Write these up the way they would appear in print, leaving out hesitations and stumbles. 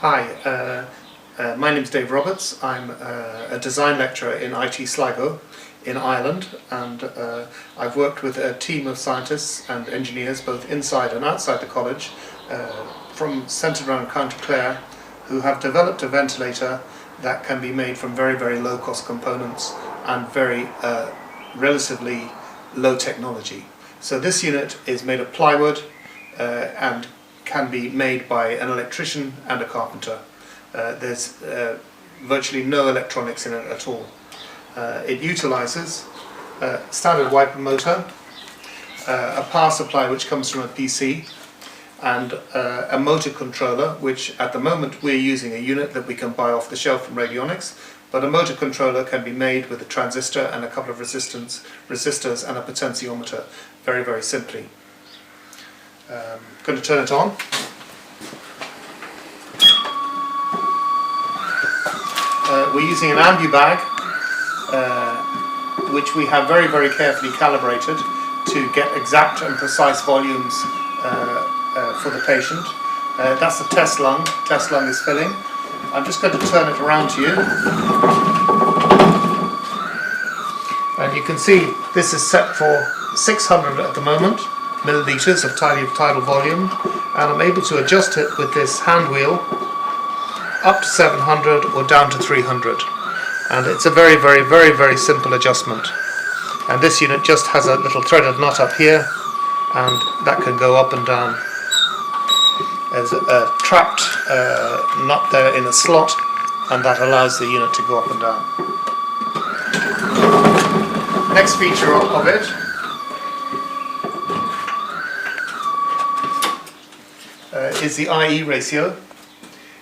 Hi, my name's Dave Roberts. I'm a design lecturer in IT Sligo in Ireland, and I've worked with a team of scientists and engineers both inside and outside the college centred around County Clare, who have developed a ventilator that can be made from very, very low cost components and very relatively low technology. So this unit is made of plywood and can be made by an electrician and a carpenter. There's virtually no electronics in it at all. It utilises a standard wiper motor, a power supply which comes from a PC, and a motor controller, which at the moment we're using a unit that we can buy off the shelf from Radionics, but a motor controller can be made with a transistor and a couple of resistors and a potentiometer, very, very simply. Going to turn it on. We're using an ambu bag, which we have very, very carefully calibrated to get exact and precise volumes for the patient. That's the test lung. Test lung is filling. I'm just going to turn it around to you. And you can see this is set for 600 at the moment, milliliters of tidal volume, and I'm able to adjust it with this hand wheel up to 700 or down to 300. And it's a very, very, very, very simple adjustment. And this unit just has a little threaded nut up here, and that can go up and down. There's a trapped nut there in a slot, and that allows the unit to go up and down. Next feature of it is the IE ratio,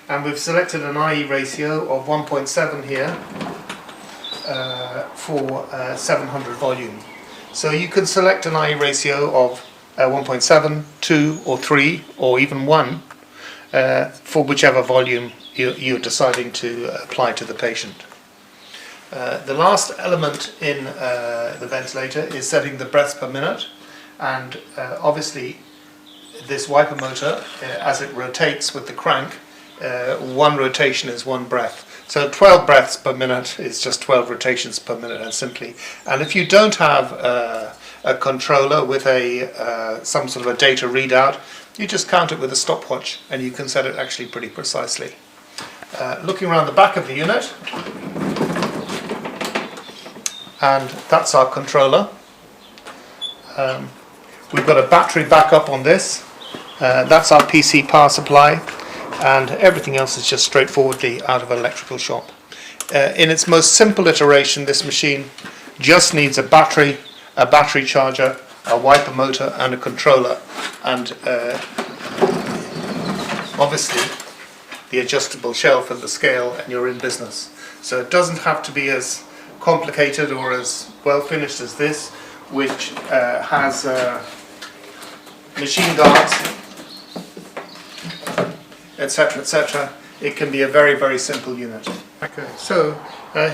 and we've selected an IE ratio of 1.7 here for 700 volume. So you can select an IE ratio of 1.7, 2 or 3 or even 1 for whichever volume you're deciding to apply to the patient. The last element in the ventilator is setting the breaths per minute, and obviously this wiper motor, as it rotates with the crank, one rotation is one breath. So 12 breaths per minute is just 12 rotations per minute, and simply. And if you don't have a controller with some sort of a data readout, you just count it with a stopwatch, and you can set it actually pretty precisely. Looking around the back of the unit, and that's our controller. We've got a battery backup on this. That's our PC power supply, and everything else is just straightforwardly out of an electrical shop. In its most simple iteration, this machine just needs a battery charger, a wiper motor and a controller, and obviously the adjustable shelf and the scale, and you're in business. So it doesn't have to be as complicated or as well finished as this, which has machine guards, etc., etc. It can be a very, very simple unit. Okay, so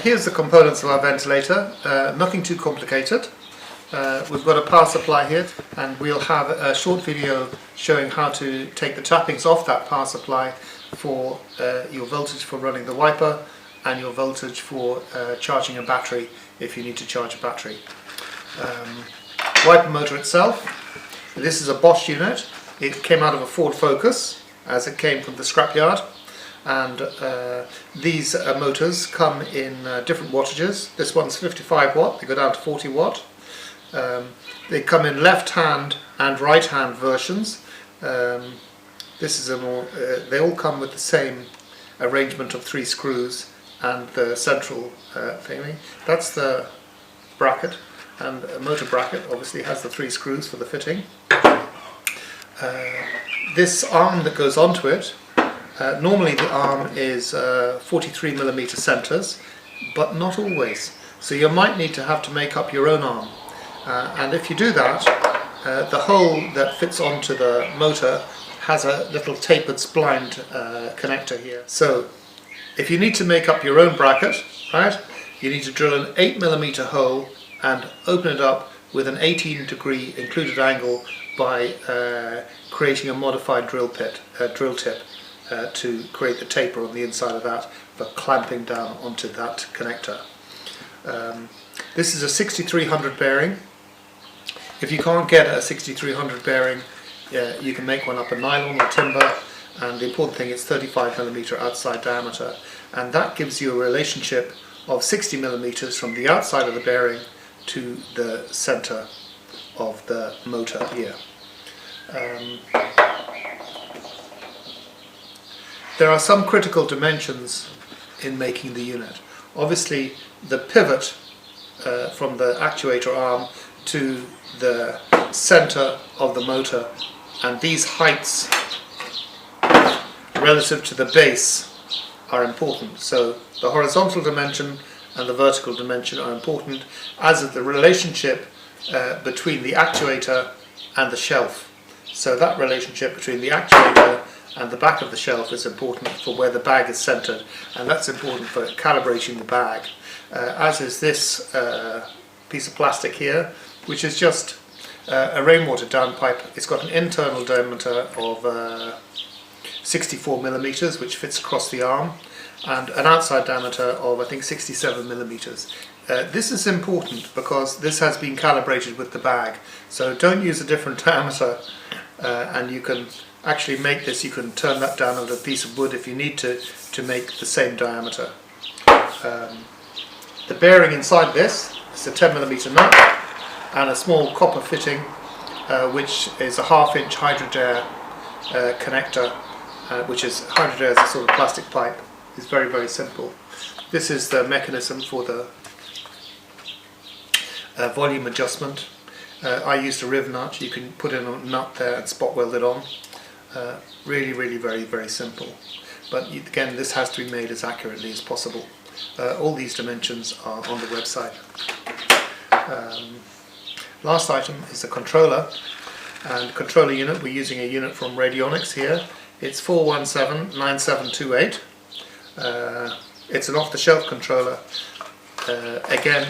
here's the components of our ventilator. Nothing too complicated. We've got a power supply here, and we'll have a short video showing how to take the tappings off that power supply for your voltage for running the wiper and your voltage for charging a battery if you need to charge a battery. Wiper motor itself, this is a Bosch unit. It came out of a Ford Focus as it came from the scrapyard, and these motors come in different wattages. This one's 55 watt, they go down to 40 watt. They come in left hand and right hand versions. This is they all come with the same arrangement of 3 screws and the central thingy. That's the bracket, and a motor bracket obviously has the 3 screws for the fitting. This arm that goes onto it, normally the arm is 43mm centres, but not always. So you might need to have to make up your own arm. And if you do that, the hole that fits onto the motor has a little tapered splined connector here. So if you need to make up your own bracket, right, you need to drill an 8mm hole and open it up with an 18-degree included angle by creating a modified drill tip. to create the taper on the inside of that for clamping down onto that connector. This is a 6300 bearing. If you can't get a 6300 bearing, you can make one up of nylon or timber, and the important thing is 35mm outside diameter, and that gives you a relationship of 60mm from the outside of the bearing to the center of the motor here. There are some critical dimensions in making the unit. Obviously the pivot from the actuator arm to the center of the motor, and these heights relative to the base are important. So the horizontal dimension and the vertical dimension are important, as is the relationship between the actuator and the shelf. So that relationship between the actuator and the back of the shelf is important for where the bag is centered, and that's important for calibrating the bag, as is this piece of plastic here, which is just a rainwater downpipe. It's got an internal diameter of 64mm, which fits across the arm, and an outside diameter of, I think, 67mm. This is important because this has been calibrated with the bag, so don't use a different diameter, and you can actually make this, you can turn that down on a piece of wood if you need to make the same diameter. The bearing inside this is a 10mm nut and a small copper fitting, which is a 1/2 inch Hydrodair connector, which is Hydrodair is a sort of plastic pipe. It's very, very simple. This is the mechanism for the volume adjustment. I used a riv nut. You can put in a nut there and spot weld it on. Really, really very, very simple. But again, this has to be made as accurately as possible. All these dimensions are on the website. Last item is the controller. And controller unit, we're using a unit from Radionics here. It's 4179728. It's an off-the-shelf controller. Again,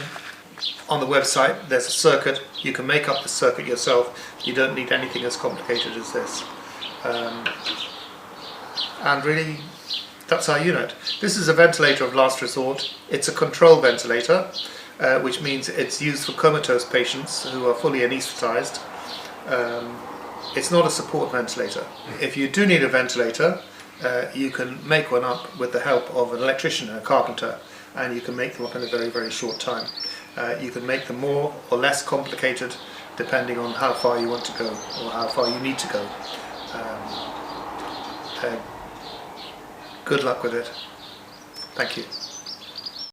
on the website there's a circuit. You can make up the circuit yourself. You don't need anything as complicated as this. And really, that's our unit. This is a ventilator of last resort. It's a control ventilator, which means it's used for comatose patients who are fully anaesthetized. It's not a support ventilator. If you do need a ventilator, you can make one up with the help of an electrician and a carpenter, and you can make them up in a very, very short time. You can make them more or less complicated depending on how far you want to go or how far you need to go. Good luck with it. Thank you.